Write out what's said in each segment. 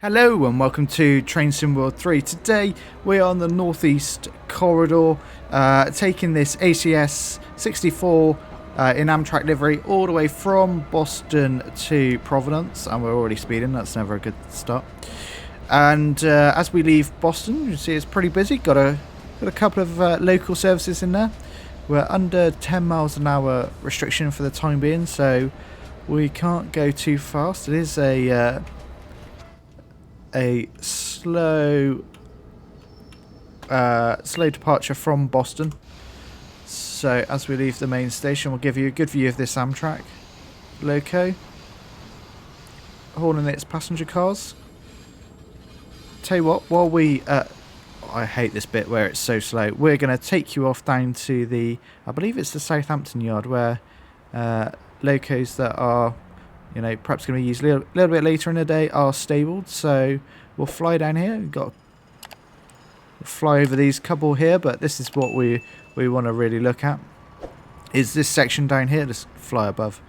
Hello and welcome to Train Sim World 3. Today we are on the northeast corridor, taking this ACS-64 in Amtrak livery all the way from Boston to Providence, and we're already speeding. That's never a good start. And as we leave Boston, you see it's pretty busy. Got a couple of local services in there. We're under 10 miles an hour restriction for the time being, so we can't go too fast. It is a slow departure from Boston. So as we leave the main station, we'll give you a good view of this Amtrak loco hauling its passenger cars. Tell you what, while we I hate this bit where it's so slow. We're going to take you off down to the, I believe it's the Southampton yard, where locos that are, you know, perhaps going to be used a little bit later in the day are stabled. So we'll fly down here. We'll fly over these couple here, but this is what we want to really look at. Is this section down here? Just fly above.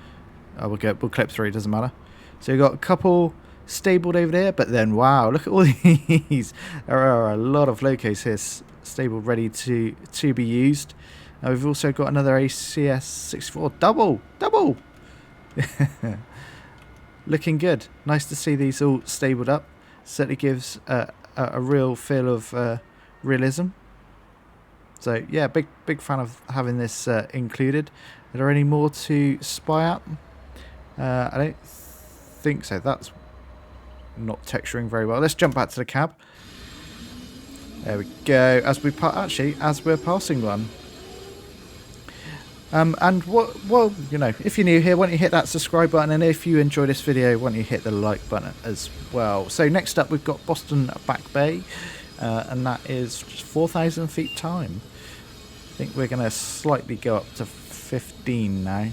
We'll clip through. Doesn't matter. So we've got a couple stabled over there, but then wow, look at all these. There are a lot of locos here stabled, ready to be used. Now we've also got another ACS-64 double. Looking good. Nice to see these all stabled up. Certainly gives a real feel of realism. So yeah, big fan of having this included. Are there any more to spy at? I don't think so. That's not texturing very well. Let's jump back to the cab. There we go. As we're passing one. And well, you know, if you're new here, why don't you hit that subscribe button, and if you enjoy this video, why don't you hit the like button as well. So next up, we've got Boston Back Bay, and that is just 4,000 feet time. I think we're going to slightly go up to 15 now.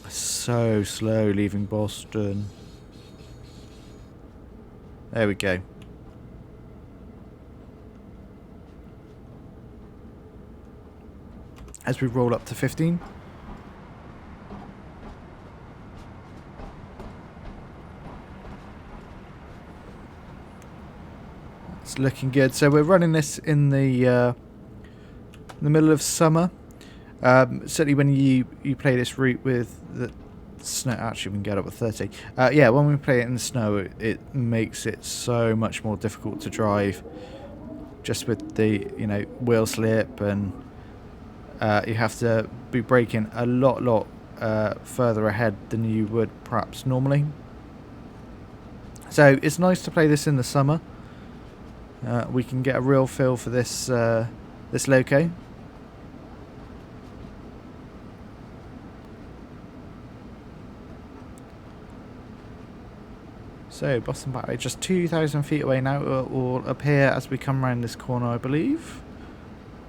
So slow leaving Boston. There we go. As we roll up to 15. It's looking good. So we're running this in the middle of summer. Certainly when you play this route with the snow, actually we can get up to 30. Yeah, when we play it in the snow, it makes it so much more difficult to drive. Just with the, you know, wheel slip, and you have to be braking a lot further ahead than you would perhaps normally. So it's nice to play this in the summer. We can get a real feel for this this loco. So Boston Back Bay, just 2,000 feet away now. Will appear as we come around this corner, I believe.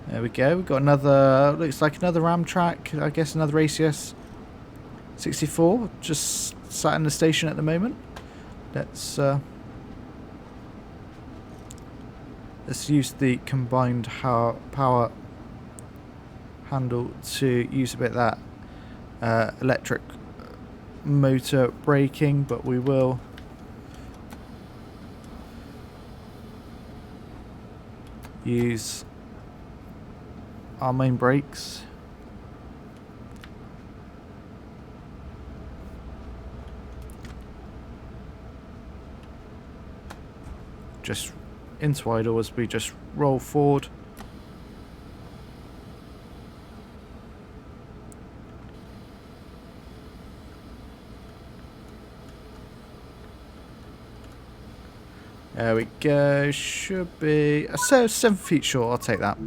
There we go. We've got another, looks like another Amtrak, I guess another ACS-64, just sat in the station at the moment. Let's use the combined power handle to use a bit of that electric motor braking, but we will use our main brakes. Just into idle as we just roll forward. There we go. Should be 7 feet short. I'll take that.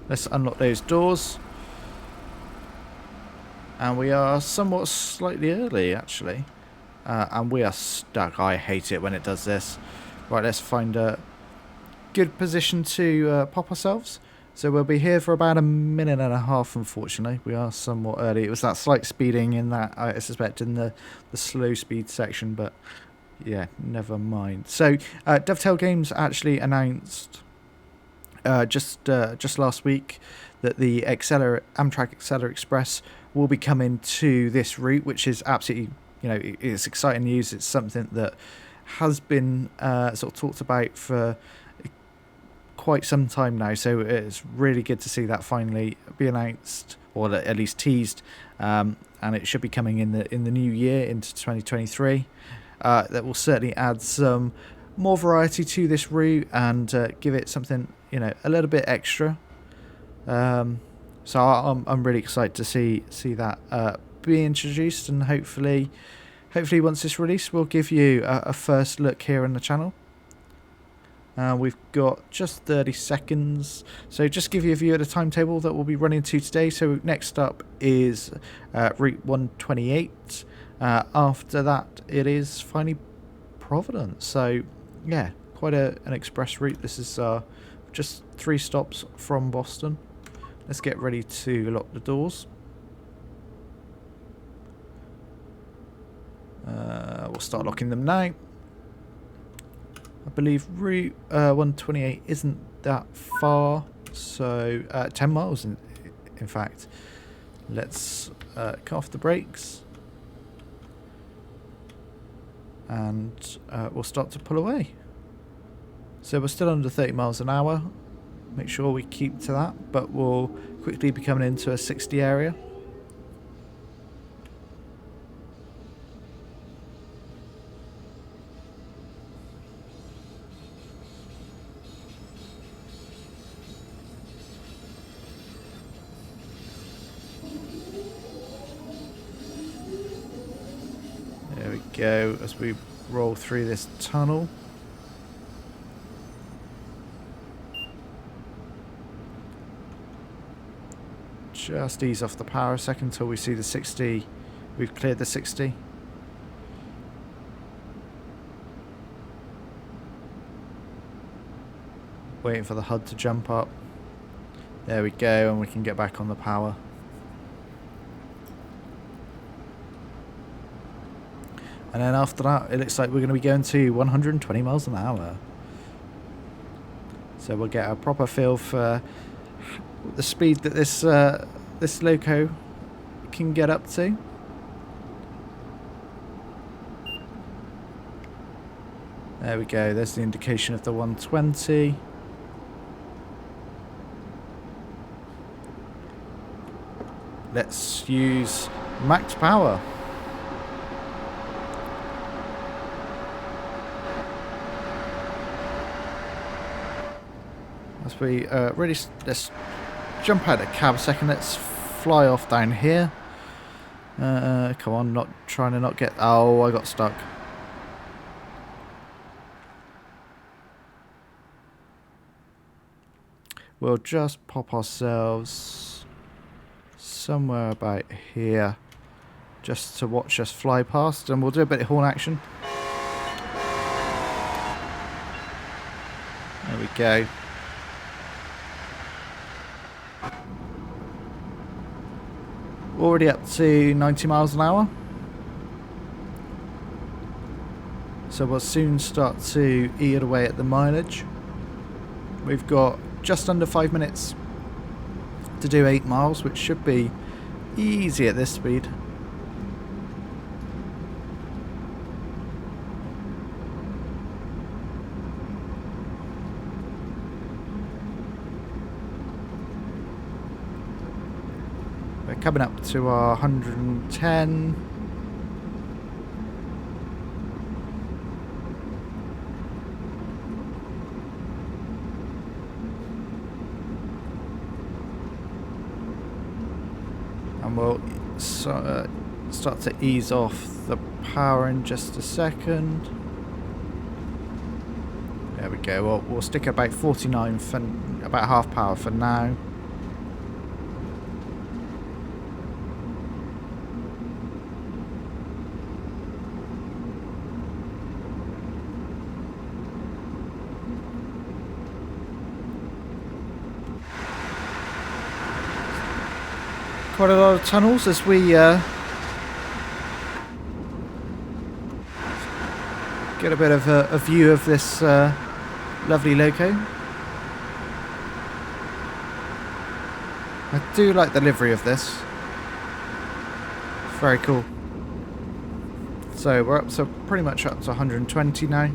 Let's unlock those doors. And we are somewhat slightly early, actually. And we are stuck. I hate it when it does this. Right, let's find a good position to pop ourselves. So we'll be here for about a minute and a half, unfortunately. We are somewhat early. It was that slight speeding in that, I suspect, in the slow speed section. But yeah, never mind. So Dovetail Games actually announced just last week that the Amtrak Acceler Express will be coming to this route, which is absolutely, you know, it's exciting news. It's something that has been sort of talked about for quite some time now, so it's really good to see that finally be announced, or at least teased, and it should be coming in the new year into 2023. That will certainly add some more variety to this route and give it something, a little bit extra. So I'm really excited to see that be introduced, and hopefully once it's released, we'll give you a first look here on the channel. We've got just 30 seconds, so just give you a view of the timetable that we'll be running to today. So next up is Route 128. After that, it is finally Providence. So yeah, quite an express route. This is just 3 stops from Boston. Let's get ready to lock the doors. We'll start locking them now. I believe Route 128 isn't that far, so 10 miles in fact. Let's cut off the brakes and we'll start to pull away. So we're still under 30 miles an hour. Make sure we keep to that, but we'll quickly be coming into a 60 area. There we go, as we roll through this tunnel. Just ease off the power a second until we see the 60. We've cleared the 60. Waiting for the HUD to jump up. There we go, and we can get back on the power. And then after that, it looks like we're going to be going to 120 miles an hour. So we'll get a proper feel for the speed that this loco can get up to. There we go, there's the indication of the 120. Let's use max power. As we really, let's jump out of the cab a second. Let's fly off down here. Come on, trying to not get. Oh, I got stuck. We'll just pop ourselves somewhere about here, just to watch us fly past, and we'll do a bit of horn action. There we go. Already up to 90 miles an hour. So we'll soon start to eat away at the mileage. We've got just under 5 minutes to do 8 miles, which should be easy at this speed. We're coming up to our 110. And we'll start to ease off the power in just a second. There we go. We'll stick about 49 for about half power for now. Quite a lot of tunnels as we get a bit of a view of this lovely loco. I do like the livery of this. Very cool. So we're up to pretty much up to 120 now.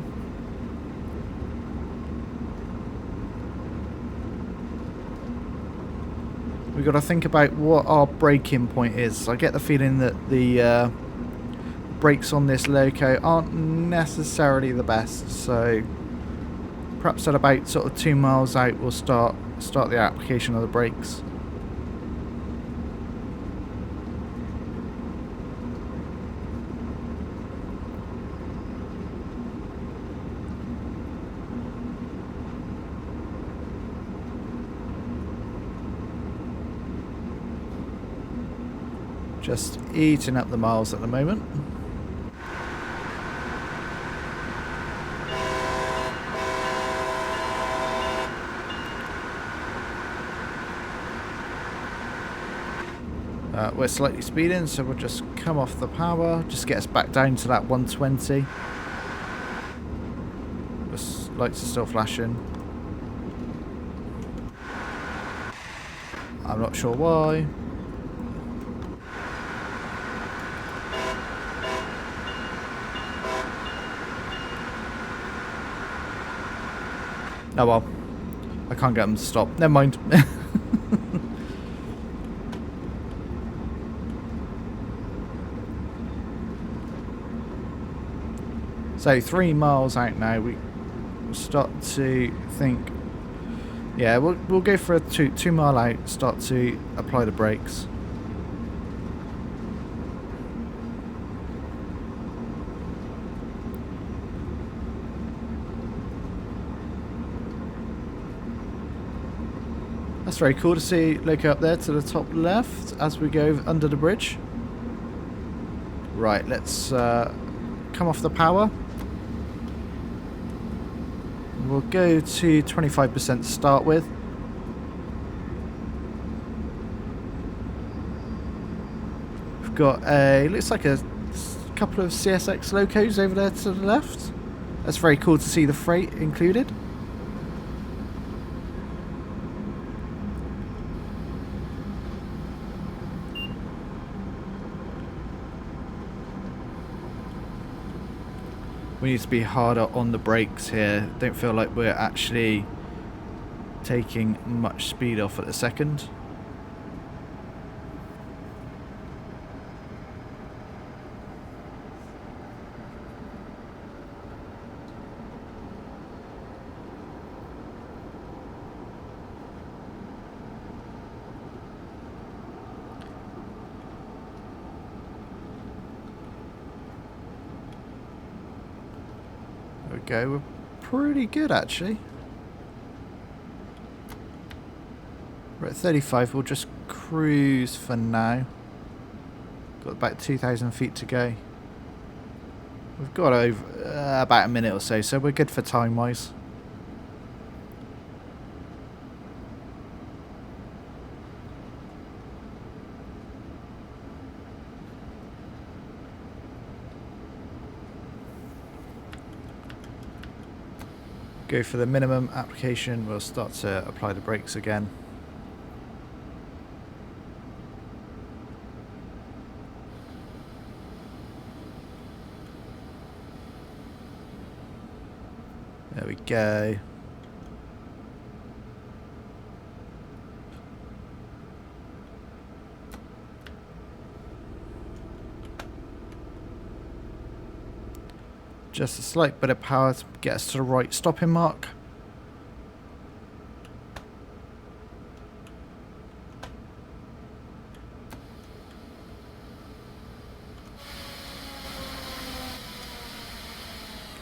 We've got to think about what our braking point is. I get the feeling that the brakes on this loco aren't necessarily the best, so perhaps at about sort of 2 miles out we'll start the application of the brakes. Just eating up the miles at the moment. We're slightly speeding, so we'll just come off the power, just get us back down to that 120. Just lights are still flashing. I'm not sure why. Oh well, I can't get them to stop. Never mind. So 3 miles out now, we start to think. Yeah, we'll go for a 2 mile out. Start to apply the brakes. That's very cool to see loco up there to the top left as we go under the bridge. Right, let's come off the power. We'll go to 25% to start with. We've got looks like a couple of CSX locos over there to the left. That's very cool to see the freight included. We need to be harder on the brakes here. Don't feel like we're actually taking much speed off at the second. There we go. We're pretty good actually. We're at 35. We'll just cruise for now. Got about 2,000 feet to go. We've got over about a minute or so, so we're good for time wise. Go for the minimum application. We'll start to apply the brakes again. There we go. Just a slight bit of power to get us to the right stopping mark.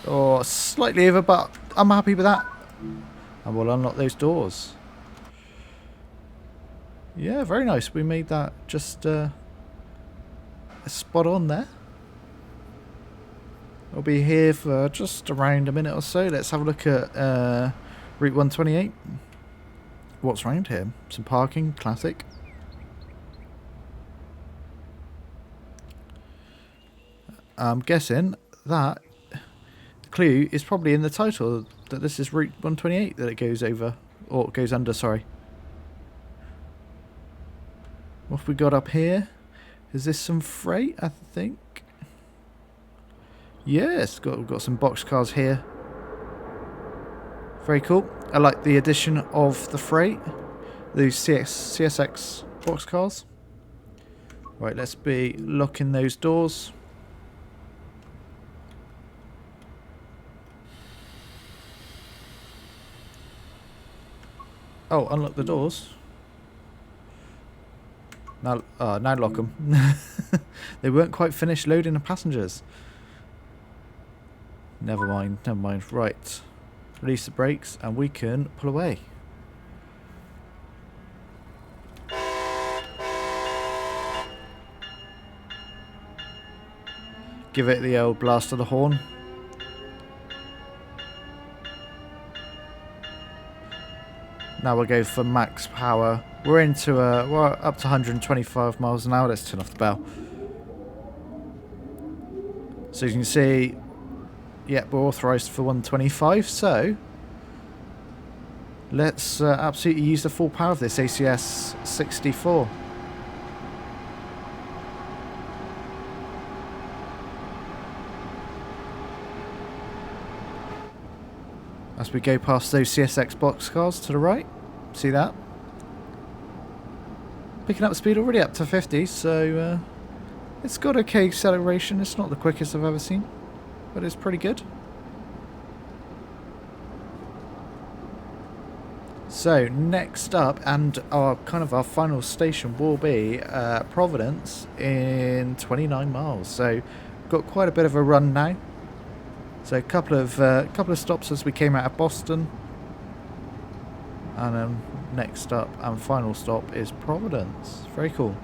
Or slightly over, but I'm happy with that. And we'll unlock those doors. Yeah, very nice. We made that just a spot on there. We'll be here for just around a minute or so. Let's have a look at Route 128. What's around here? Some parking, classic. I'm guessing that the clue is probably in the title, that this is Route 128 that it goes over, or it goes under, sorry. What have we got up here? Is this some freight, I think? Yes, we've got some boxcars here. Very cool. I like the addition of the freight. These CSX boxcars. Right, let's be locking those doors. Oh, unlock the doors. Now lock them. They weren't quite finished loading the passengers. Never mind, never mind. Right. Release the brakes and we can pull away. Give it the old blast of the horn. Now we'll go for max power. We're up to 125 miles an hour. Let's turn off the bell. So you can see, yeah, we're authorised for 125. So let's absolutely use the full power of this ACS-64. As we go past those CSX boxcars to the right. See that? Picking up speed already up to 50, so it's got okay acceleration. It's not the quickest I've ever seen, but it's pretty good. So next up, and our final station will be Providence in 29 miles. So got quite a bit of a run now. So a couple of stops as we came out of Boston. And next up and final stop is Providence. Very cool.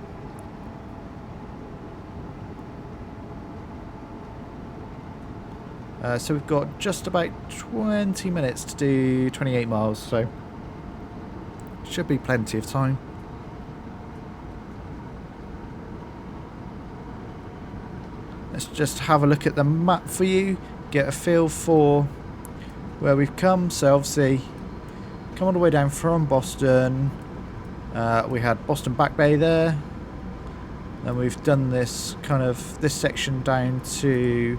So we've got just about 20 minutes to do 28 miles, so should be plenty of time. Let's just have a look at the map for you, get a feel for where we've come. So obviously come all the way down from Boston. We had Boston Back Bay there. Then we've done this section down to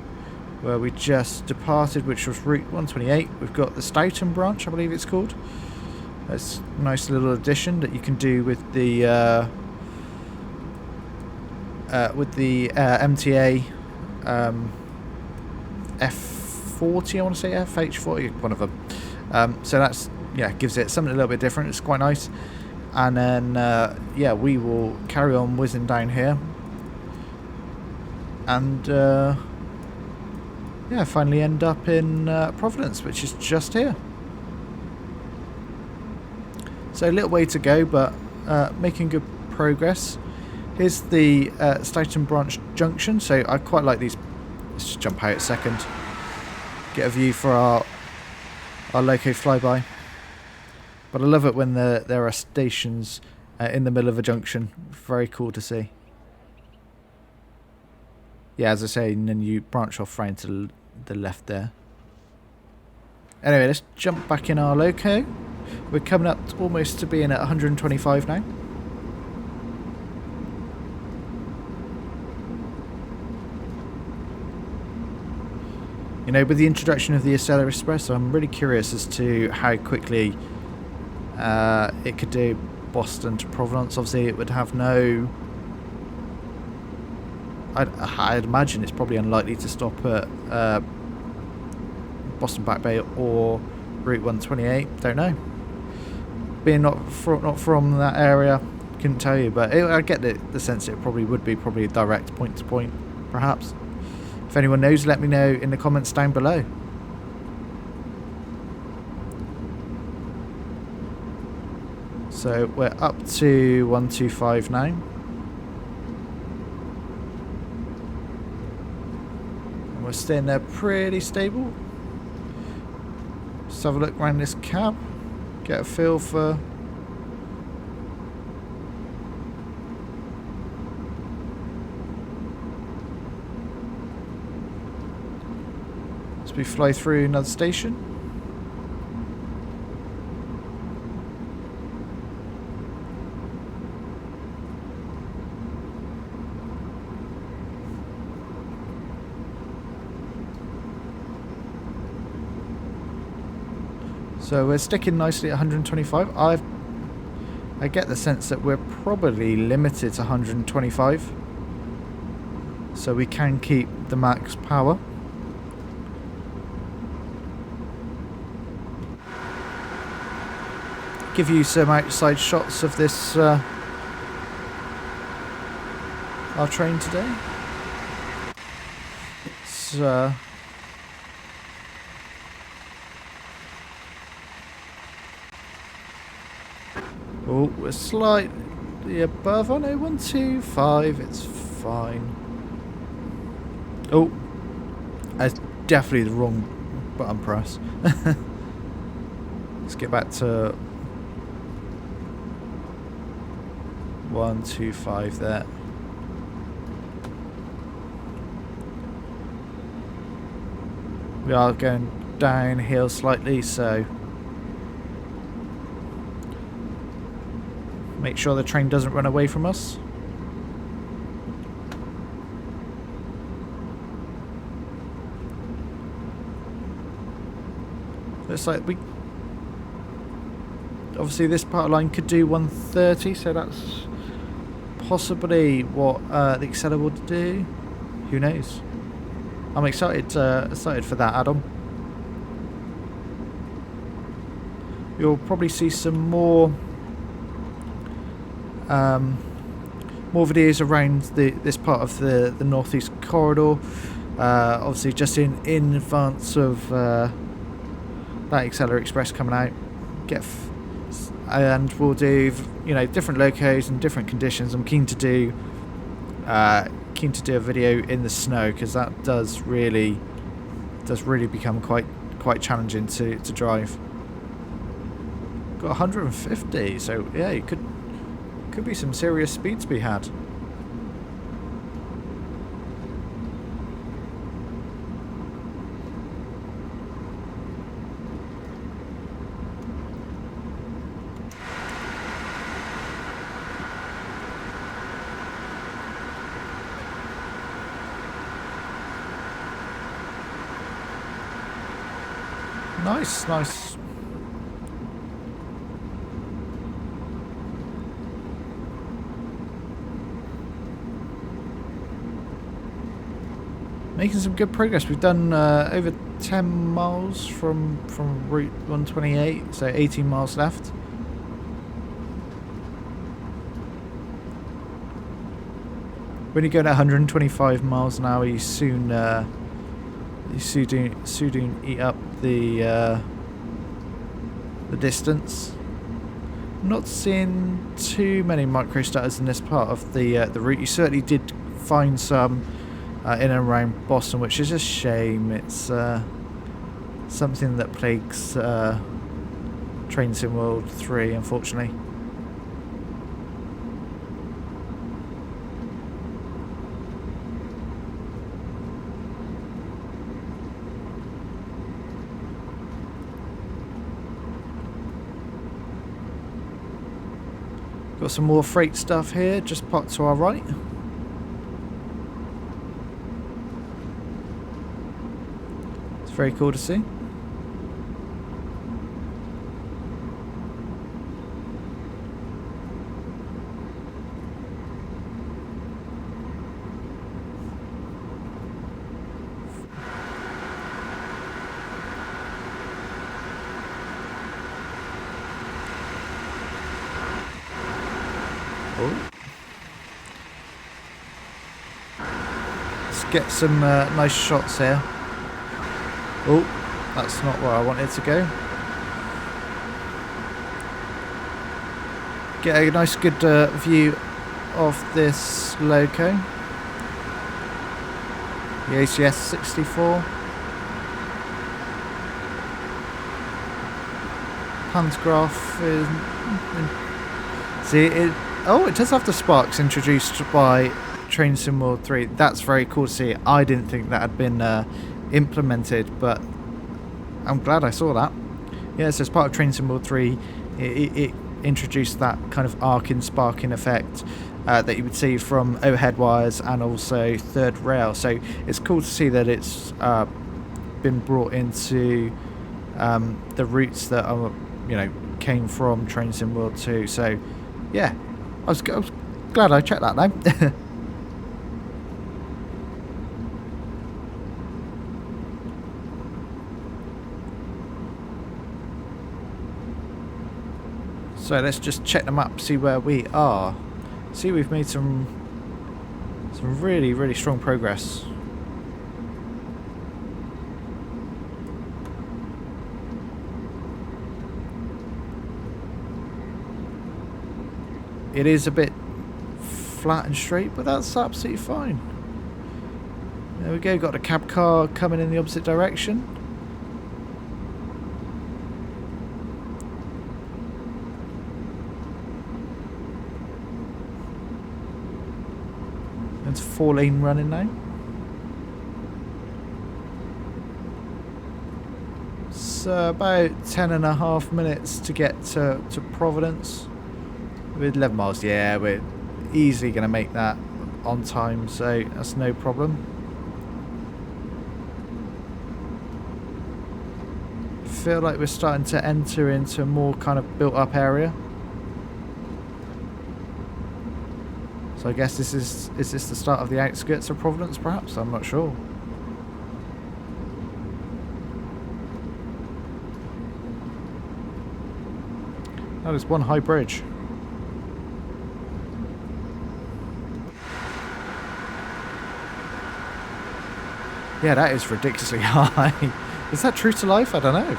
where we just departed, which was Route 128. We've got the Stoughton branch, I believe it's called. That's a nice little addition that you can do with the MTA F40, I want to say FH40, one of them. So that's, yeah, gives it something a little bit different. It's quite nice. And then yeah, we will carry on whizzing down here, and yeah, finally end up in Providence, which is just here. So a little way to go, but making good progress. Here's the Stoughton Branch Junction. So I quite like these. Let's just jump out a second, get a view for our loco flyby. But I love it when there are stations in the middle of a junction. Very cool to see. Yeah, as I say, and then you branch off round to the left there. Anyway, let's jump back in our loco. We're coming up almost to being at 125 now. You know, with the introduction of the Acela Espresso, I'm really curious as to how quickly it could do Boston to Providence. Obviously, it would have no... I'd imagine it's probably unlikely to stop at Boston Back Bay or Route 128. Don't know. Being not from that area, couldn't tell you. But I get the sense it probably would be direct point to point, perhaps. If anyone knows, let me know in the comments down below. So we're up to 125 now. And we're staying there pretty stable. Let's have a look around this cab. Get a feel for... As we fly through another station. So we're sticking nicely at 125. I get the sense that we're probably limited to 125. So we can keep the max power. Give you some outside shots of this our train today. It's oh, we're slightly above. Oh no, 125. It's fine. Oh, that's definitely the wrong button press. Let's get back to 125 there. We are going downhill slightly, so make sure the train doesn't run away from us. Looks like we... Obviously this part of the line could do 130, so that's possibly what the Acceler will do. Who knows? I'm excited for that add-on. You'll probably see some more videos around this part of the northeast corridor. Obviously, just in advance of that Acceler Express coming out. And we'll do different locos and different conditions. I'm keen to do a video in the snow, because that does really become quite challenging to drive. Got 150, so yeah, it could be some serious speed to be had. Nice. Making some good progress. We've done over 10 miles from Route 128, so 18 miles left. When you go to 125 miles an hour, you soon eat up the distance. Not seeing too many micro stutters in this part of the route. You certainly did find some in and around Boston, which is a shame. It's something that plagues Train Sim World 3, unfortunately. Got some more freight stuff here, just parked to our right. It's very cool to see. Let's get some nice shots here. Oh, that's not where I wanted to go. Get a nice good view of this loco. The ACS-64. Pantograph is... See, it does have the sparks introduced by Train Sim World 3. That's very cool to see. I didn't think that had been implemented, but I'm glad I saw that. Yeah, so as part of Train Sim World 3, it introduced that kind of arcing, sparking effect that you would see from overhead wires and also third rail. So it's cool to see that it's been brought into the routes that are, came from Train Sim World 2. So, yeah, I was glad I checked that now. So let's just check the map, see where we are. See, we've made some really, really strong progress. It is a bit flat and straight, but that's absolutely fine. There we go, got a cab car coming in the opposite direction. It's 4-lane running now. So about 10.5 minutes to get to Providence. With 11 miles, yeah, we're easily going to make that on time, so that's no problem. Feel like we're starting to enter into a more kind of built up area. So I guess is this the start of the outskirts of Providence, perhaps? I'm not sure. That is one high bridge. Yeah, that is ridiculously high. Is that true to life? I don't know.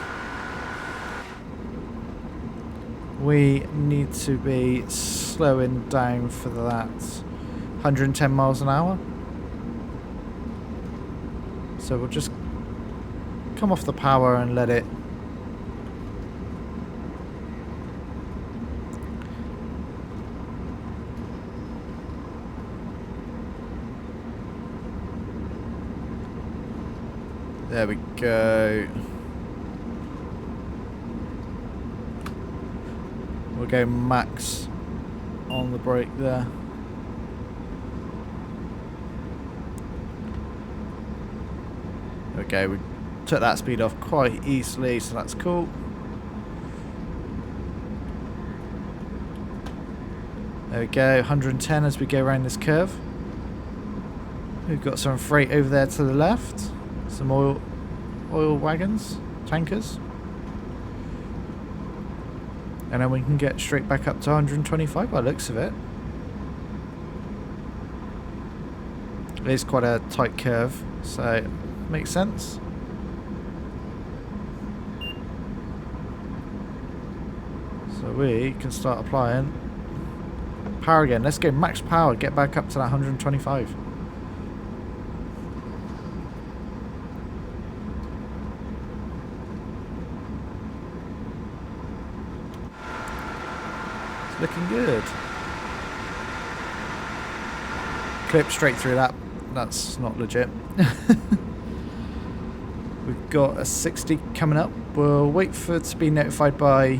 We need to be slowing down for that. 110 miles an hour. So we'll just come off the power and let it. There we go. We'll go max on the brake there. There we go. We took that speed off quite easily, so that's cool. There we go. 110 as we go around this curve. We've got some freight over there to the left. Some oil wagons, tankers. And then we can get straight back up to 125 by the looks of it. It is quite a tight curve, so it makes sense. So we can start applying power again. Let's go max power, get back up to that 125. Looking good. Clip straight through that. That's not legit. We've got a 60 coming up. We'll wait for it to be notified by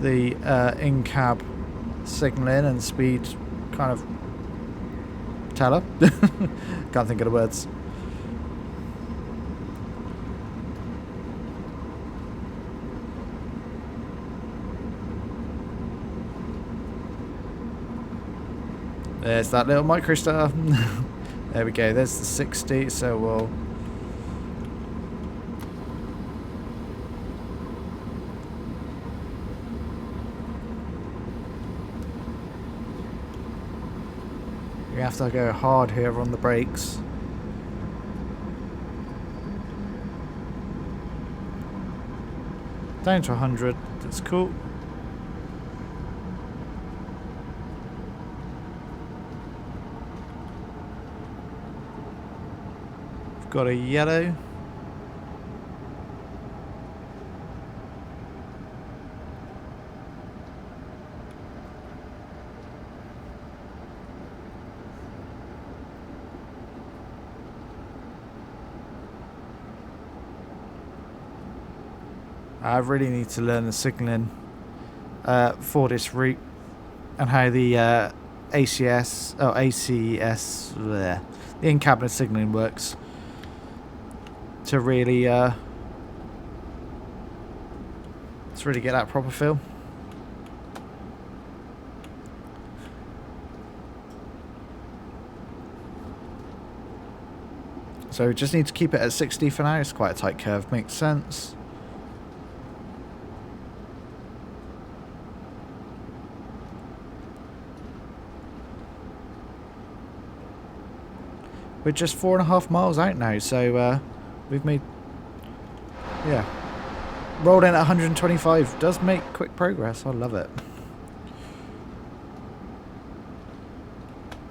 the in-cab signalling and speed kind of teller. Can't think of the words. There's that little micro star. There we go, there's the 60, so we'll... We have to go hard here on the brakes. Down to 100, that's cool. Got a yellow. I really need to learn the signalling for this route and how the ACS, the in-cabinet signalling works to really Let's really get that proper feel. So we just need to keep it at 60 for now. It's quite a tight curve, makes sense. We're just 4.5 miles out now, so we've made, yeah, rolled in at 125. Does make quick progress. I love it.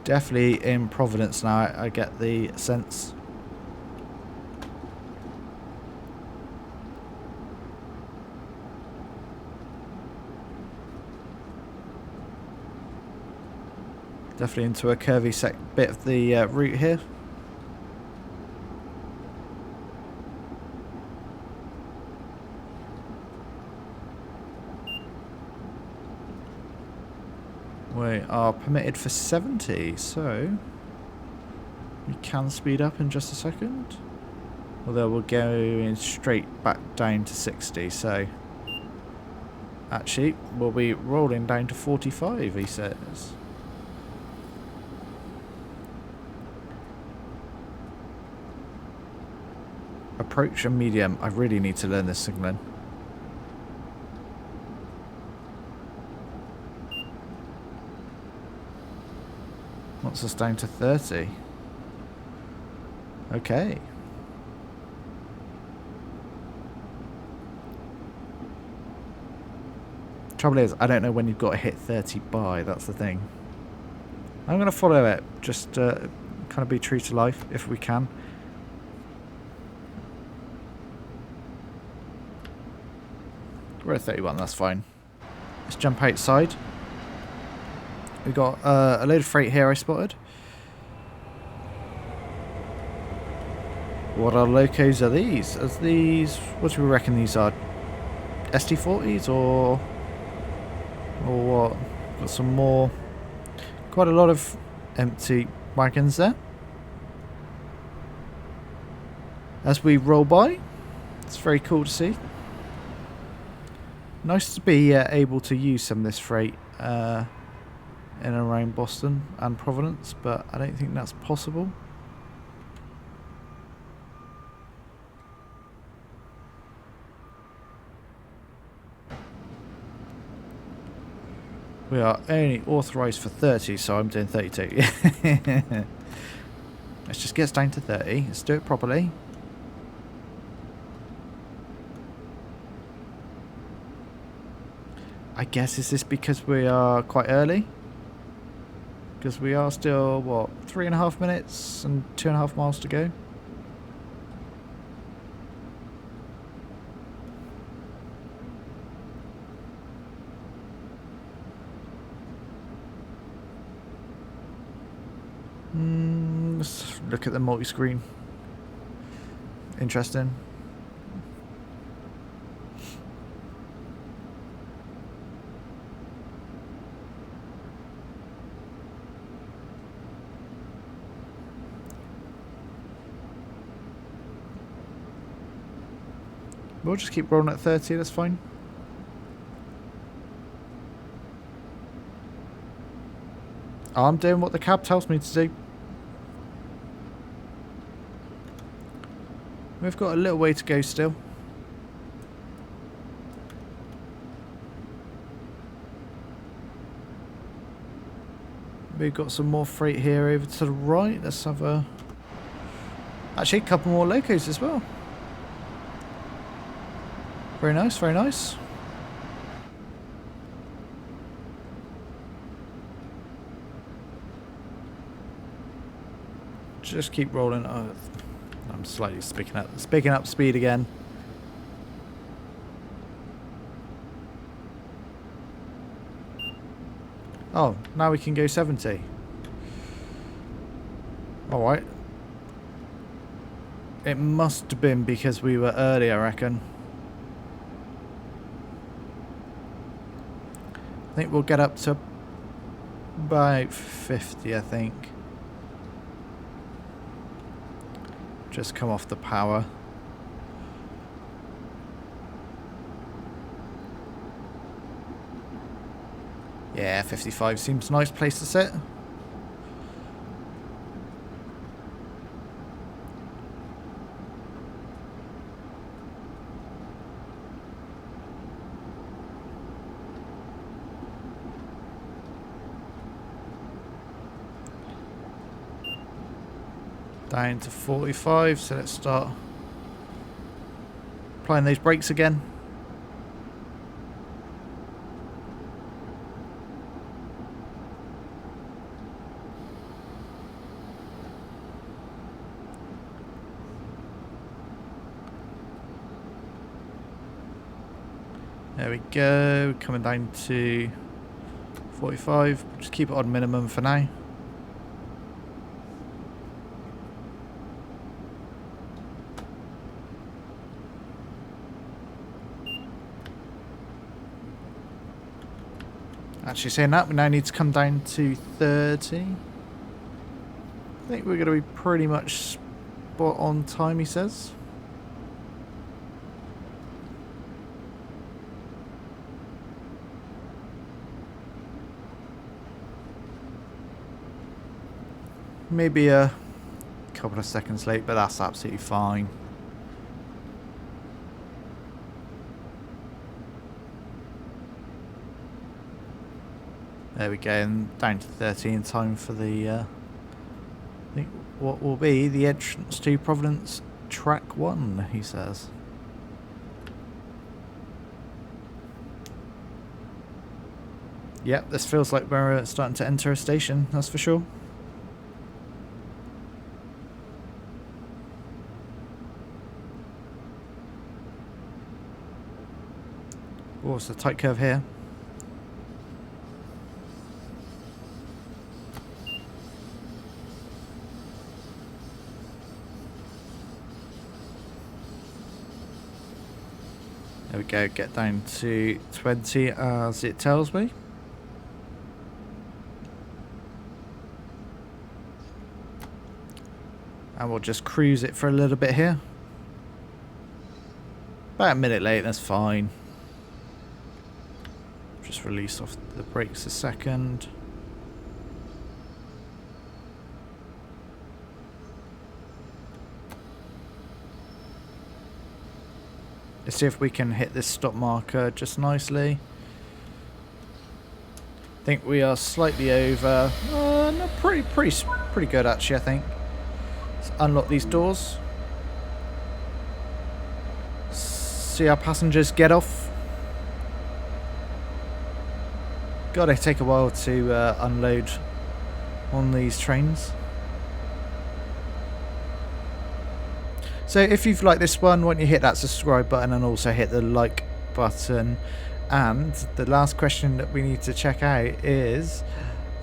Definitely in Providence now. I get the sense. Definitely into a curvy bit of the route here. We are permitted for 70, so we can speed up in just a second. Although we're going straight back down to 60, so actually we'll be rolling down to 45, he says. Approach a medium. I really need to learn this signalling. What's us down to 30? Okay. Trouble is, I don't know when you've got to hit 30 by. That's the thing. I'm going to follow it. Just kind of be true to life if we can. We're at 31, that's fine. Let's jump outside. We got a load of freight here I spotted. What are locos are these? Are these, what do we reckon these are? ST40s or what? Got some more, quite a lot of empty wagons there. As we roll by, it's very cool to see. Nice to be able to use some of this freight in and around Boston and Providence, but I don't think that's possible. We are only authorised for 30, so I'm doing 32. Let's just get us down to 30. Let's do it properly. I guess, is this because we are quite early? Because we are still, what, 3.5 minutes and 2.5 miles to go? Let's look at the multi-screen. Interesting. We'll just keep rolling at 30, that's fine. I'm doing what the cab tells me to do. We've got a little way to go still. We've got some more freight here over to the right. Let's have a... Actually, a couple more locos as well. Very nice, very nice. Just keep rolling. Oh, I'm slightly speaking up speed again. Oh, now we can go 70. Alright. It must have been because we were early, I reckon. I think we'll get up to about 50, I think. Just come off the power. Yeah, 55 seems a nice place to sit. Down to 45, so let's start applying those brakes again. There we go, coming down to 45, just keep it on minimum for now. Actually saying that, we now need to come down to 30. I think we're going to be pretty much spot on time, he says. Maybe a couple of seconds late, but that's absolutely fine. There we go, and down to 30 in time for the, I think what will be the entrance to Providence Track 1, he says. Yep, this feels like we're starting to enter a station, that's for sure. Oh, it's a tight curve here. There we go, get down to 20 as it tells me. And we'll just cruise it for a little bit here. About a minute late, that's fine. Just release off the brakes a second. Let's see if we can hit this stop marker just nicely. I think we are slightly over. No, pretty good actually, I think. Let's unlock these doors. See our passengers get off. God, it take a while to unload on these trains. So if you've liked this one, why don't you hit that subscribe button and also hit the like button. And the last question that we need to check out is,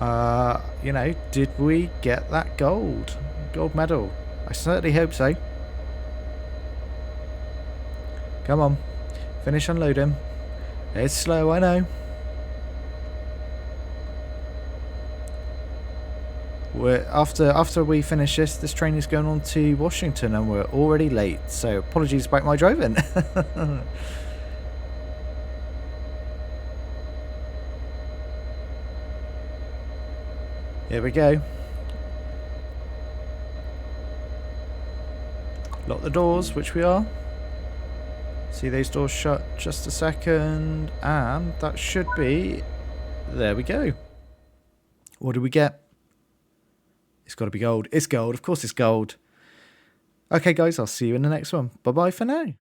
you know, did we get that gold medal? I certainly hope so. Come on, finish unloading. It's slow, I know. After we finish this train is going on to Washington and we're already late, so apologies about my driving. Here we go. Lock the doors, which we are. See those doors shut just a second, and that should be... There we go. What do we get? It's got to be gold. It's gold. Of course it's gold. Okay, guys, I'll see you in the next one. Bye-bye for now.